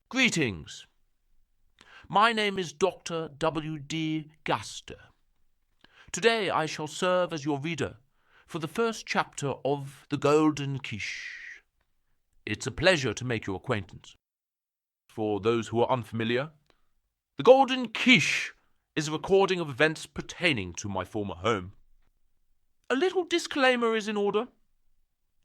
Greetings. My name is Dr. W.D. Gaster. Today I shall serve as your reader for the first chapter of The Golden Quiche. It's a pleasure to make your acquaintance. For those who are unfamiliar, The Golden Quiche is a recording of events pertaining to my former home. A little disclaimer is in order.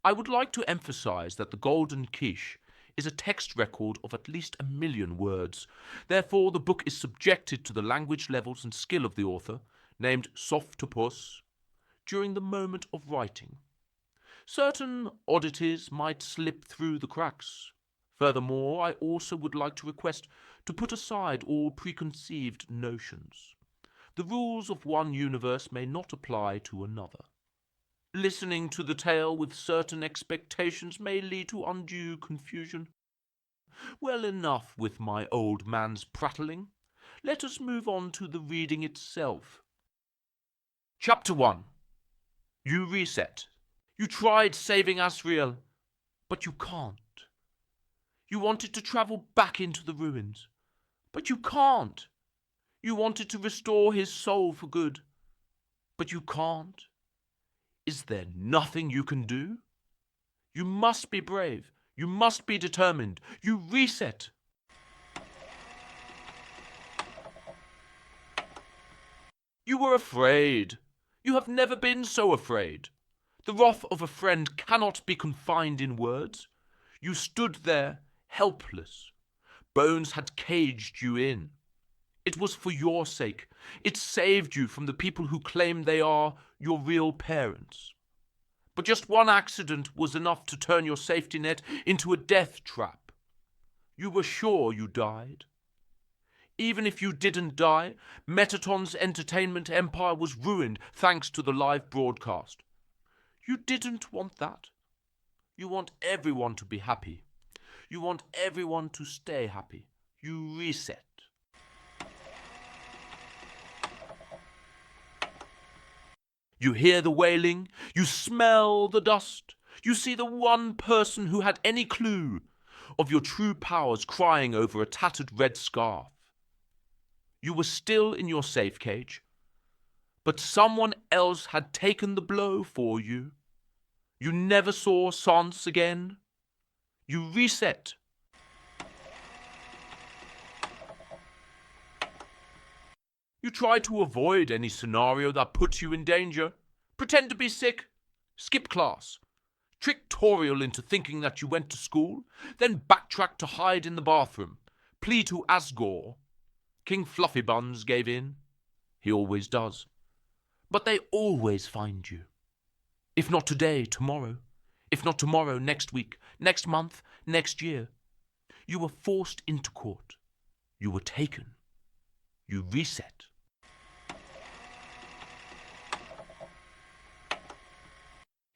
I would like to emphasize that The Golden Quiche is a text record of at least 1 million words. Therefore, the book is subjected to the language levels and skill of the author, named Softopus, during the moment of writing. Certain oddities might slip through the cracks. Furthermore, I also would like to request to put aside all preconceived notions. The rules of one universe may not apply to another. Listening to the tale with certain expectations may lead to undue confusion. Well, enough with my old man's prattling. Let us move on to the reading itself. Chapter 1. You reset. You tried saving Asriel, but you can't. You wanted to travel back into the ruins, but you can't. You wanted to restore his soul for good, but you can't. Is there nothing you can do? You must be brave. You must be determined. You reset. You were afraid. You have never been so afraid. The wrath of a friend cannot be confined in words. You stood there, helpless. Bones had caged you in. It was for your sake. It saved you from the people who claim they are your real parents. But just one accident was enough to turn your safety net into a death trap. You were sure you died. Even if you didn't die, Metaton's entertainment empire was ruined thanks to the live broadcast. You didn't want that. You want everyone to be happy. You want everyone to stay happy. You reset. You hear the wailing, you smell the dust, you see the one person who had any clue of your true powers crying over a tattered red scarf. You were still in your safe cage, but someone else had taken the blow for you. You never saw Sans again. You reset. You try to avoid any scenario that puts you in danger. Pretend to be sick. Skip class. Trick Toriel into thinking that you went to school, then backtrack to hide in the bathroom. Plea to Asgore. King Fluffybuns gave in. He always does. But they always find you. If not today, tomorrow. If not tomorrow, next week, next month, next year. You were forced into court. You were taken. You reset.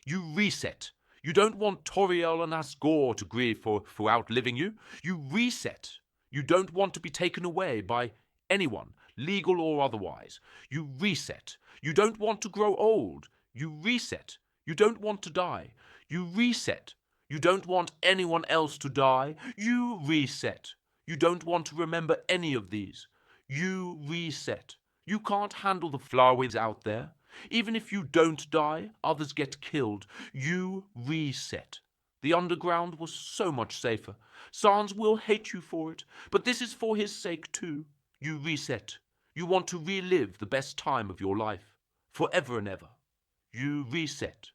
You reset. You don't want Toriel and Asgore to grieve for outliving you. You reset. You don't want to be taken away by anyone, legal or otherwise. You reset. You don't want to grow old. You reset. You don't want to die. You reset. You don't want anyone else to die. You reset. You don't want to remember any of these. You reset. You can't handle the flowers out there. Even if you don't die, others get killed. You reset. The underground was so much safer. Sans will hate you for it, but this is for his sake too. You reset. You want to relive the best time of your life, forever and ever. You reset.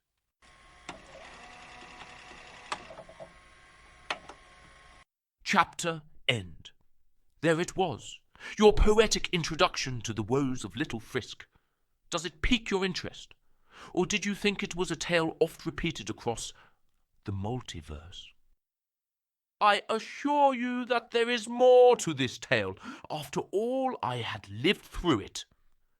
Chapter end. There it was, your poetic introduction to the woes of Little Frisk. Does it pique your interest? Or did you think it was a tale oft repeated across the multiverse? I assure you that there is more to this tale. After all, I had lived through it.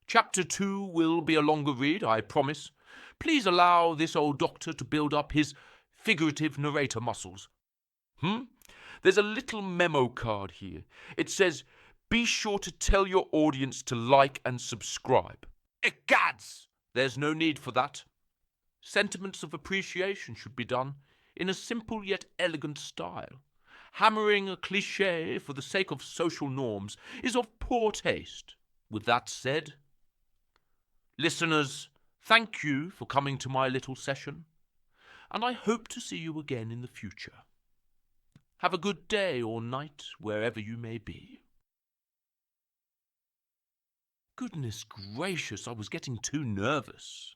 Chapter 2 will be a longer read, I promise. Please allow this old doctor to build up his figurative narrator muscles. There's a little memo card here. It says, be sure to tell your audience to like and subscribe. Egads! There's no need for that. Sentiments of appreciation should be done in a simple yet elegant style. Hammering a cliché for the sake of social norms is of poor taste. With that said, listeners, thank you for coming to my little session, and I hope to see you again in the future. Have a good day or night wherever you may be. Goodness gracious, I was getting too nervous.